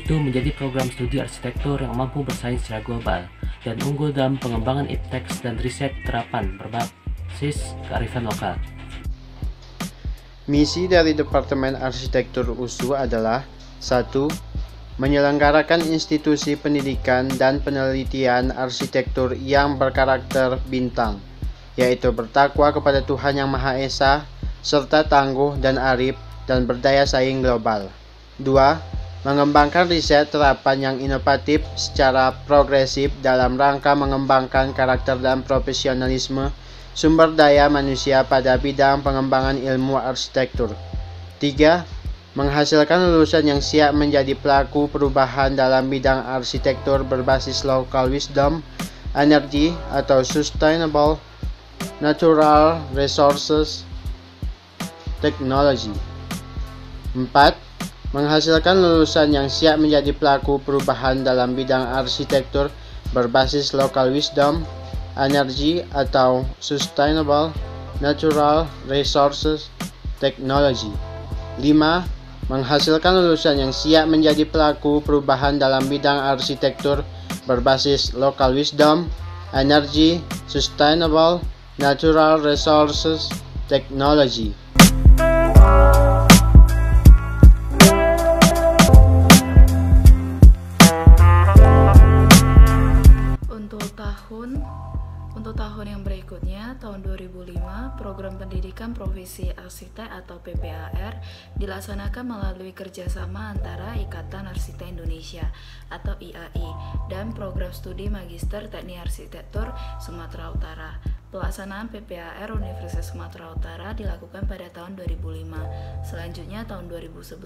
yaitu menjadi program studi arsitektur yang mampu bersaing secara global dan unggul dalam pengembangan iptek dan riset terapan berbasis kearifan lokal. Misi dari Departemen Arsitektur USU adalah 1. Menyelenggarakan institusi pendidikan dan penelitian arsitektur yang berkarakter bintang, yaitu bertakwa kepada Tuhan Yang Maha Esa, serta tangguh dan arif dan berdaya saing global. 2. Mengembangkan riset terapan yang inovatif secara progresif dalam rangka mengembangkan karakter dan profesionalisme sumber daya manusia pada bidang pengembangan ilmu arsitektur. 3. Menghasilkan lulusan yang siap menjadi pelaku perubahan dalam bidang arsitektur berbasis local wisdom, energy atau sustainable natural resources technology. 4. Menghasilkan lulusan yang siap menjadi pelaku perubahan dalam bidang arsitektur berbasis local wisdom, energy atau sustainable natural resources technology. 5. Menghasilkan lulusan yang siap menjadi pelaku perubahan dalam bidang arsitektur berbasis local wisdom, energy, sustainable, natural resources, technology. Untuk tahun yang berikutnya, tahun 2005, Program Pendidikan Profesi Arsitek atau PPAR dilaksanakan melalui kerjasama antara Ikatan Arsitek Indonesia atau IAI dan Program Studi Magister Teknik Arsitektur Sumatera Utara. Pelaksanaan PPAR Universitas Sumatera Utara dilakukan pada tahun 2005. Selanjutnya tahun 2011,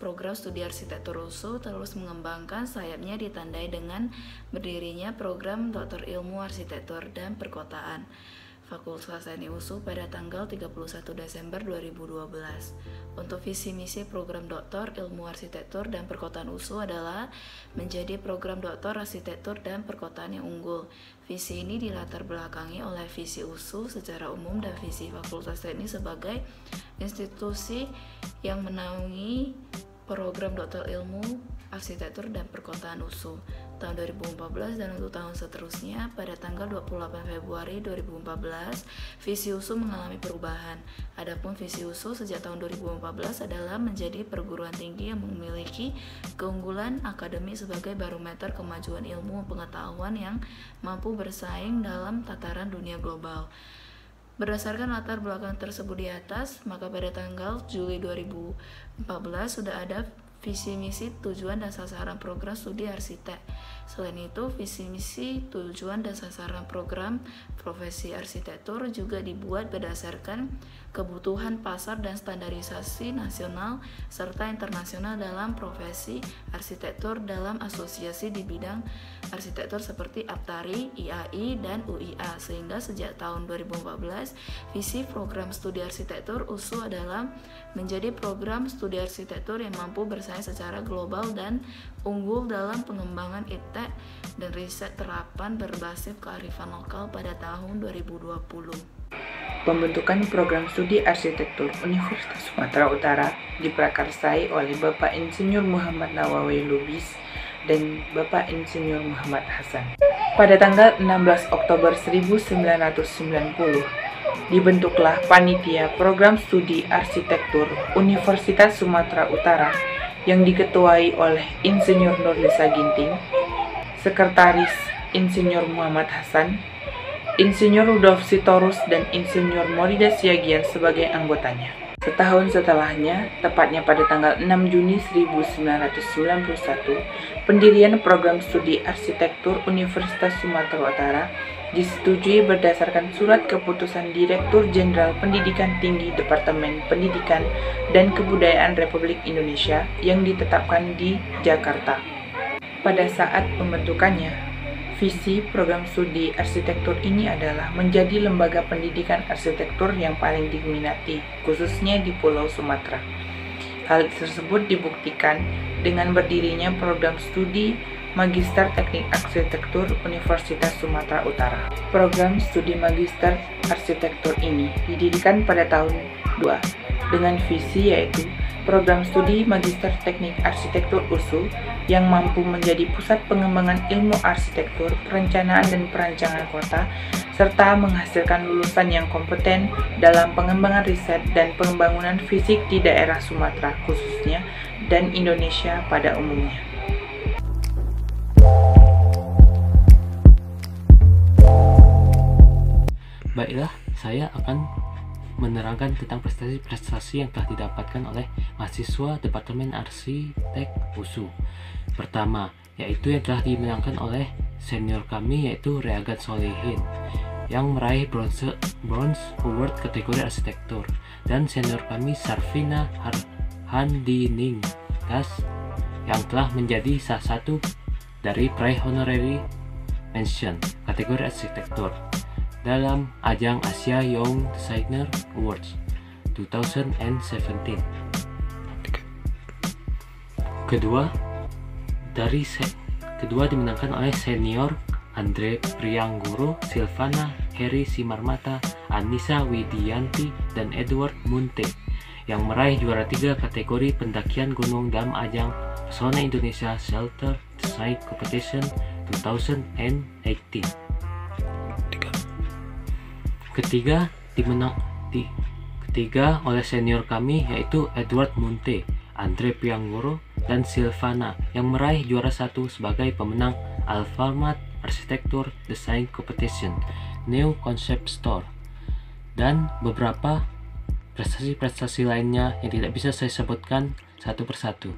Program Studi Arsitektur USU terus mengembangkan sayapnya ditandai dengan berdirinya Program Doktor Ilmu Arsitektur dan Perkotaan Fakultas Teknik USU pada tanggal 31 Desember 2012. Untuk visi misi program Doktor Ilmu Arsitektur dan Perkotaan USU adalah menjadi program Doktor Arsitektur dan Perkotaan yang unggul. Visi ini dilatar belakangi oleh visi USU secara umum dan visi Fakultas Teknik sebagai institusi yang menaungi program Doktor Ilmu Arsitektur dan Perkotaan USU tahun 2014 dan untuk tahun seterusnya. Pada tanggal 28 Februari 2014, visi USU mengalami perubahan. Adapun visi USU sejak tahun 2014 adalah menjadi perguruan tinggi yang memiliki keunggulan akademik sebagai barometer kemajuan ilmu pengetahuan yang mampu bersaing dalam tataran dunia global. Berdasarkan latar belakang tersebut di atas, maka pada tanggal Juli 2014 sudah ada visi misi tujuan dan sasaran program studi arsitek. Selain itu, visi misi tujuan dan sasaran program profesi arsitektur juga dibuat berdasarkan kebutuhan pasar dan standarisasi nasional serta internasional dalam profesi arsitektur dalam asosiasi di bidang arsitektur seperti APTARI, IAI, dan UIA. Sehingga sejak tahun 2014, visi program studi arsitektur USU adalah menjadi program studi arsitektur yang mampu bersaing secara global dan unggul dalam pengembangan iptek dan riset terapan berbasis kearifan lokal pada tahun 2020. Pembentukan program studi arsitektur Universitas Sumatera Utara diprakarsai oleh Bapak Insinyur Muhammad Nawawi Lubis dan Bapak Insinyur Muhammad Hasan. Pada tanggal 16 Oktober 1990, dibentuklah Panitia Program Studi Arsitektur Universitas Sumatera Utara yang diketuai oleh Insinyur Nurlisa Ginting, Sekretaris Insinyur Muhammad Hasan, Insinyur Rudolf Sitorus, dan Insinyur Morida Siagian sebagai anggotanya. Setahun setelahnya, tepatnya pada tanggal 6 Juni 1991, pendirian program studi arsitektur Universitas Sumatera Utara disetujui berdasarkan surat keputusan Direktur Jenderal Pendidikan Tinggi Departemen Pendidikan dan Kebudayaan Republik Indonesia yang ditetapkan di Jakarta. Pada saat pembentukannya, visi program studi arsitektur ini adalah menjadi lembaga pendidikan arsitektur yang paling diminati, khususnya di Pulau Sumatera. Hal tersebut dibuktikan dengan berdirinya program studi Magister Teknik Arsitektur Universitas Sumatera Utara. Program studi Magister Arsitektur ini didirikan pada tahun 2 dengan visi yaitu program studi Magister Teknik Arsitektur USU yang mampu menjadi pusat pengembangan ilmu arsitektur, perencanaan dan perancangan kota, serta menghasilkan lulusan yang kompeten dalam pengembangan riset dan pengembangan fisik di daerah Sumatera khususnya dan Indonesia pada umumnya. Baiklah, saya akan menerangkan tentang prestasi-prestasi yang telah didapatkan oleh mahasiswa Departemen Arsitek USU. Pertama, yaitu yang telah dimenangkan oleh senior kami yaitu Reagan Solihin yang meraih bronze award kategori arsitektur, dan senior kami Sarvina Handiningras yang telah menjadi salah satu dari peraih honorary mention kategori arsitektur dalam ajang Asia Young Designer Awards 2017. Kedua dimenangkan oleh senior Andre Prianggoro, Silvana Heri Simarmata, Anissa Widianti, dan Edward Munte yang meraih juara 3 kategori pendakian gunung dalam ajang Pesona Indonesia Shelter Design Competition 2018. Ketiga oleh senior kami yaitu Edward Munte, Andre Prianggoro, dan Silvana yang meraih juara 1 sebagai pemenang Alfamart Arsitektur Design Competition New Concept Store, dan beberapa prestasi-prestasi lainnya yang tidak bisa saya sebutkan satu persatu.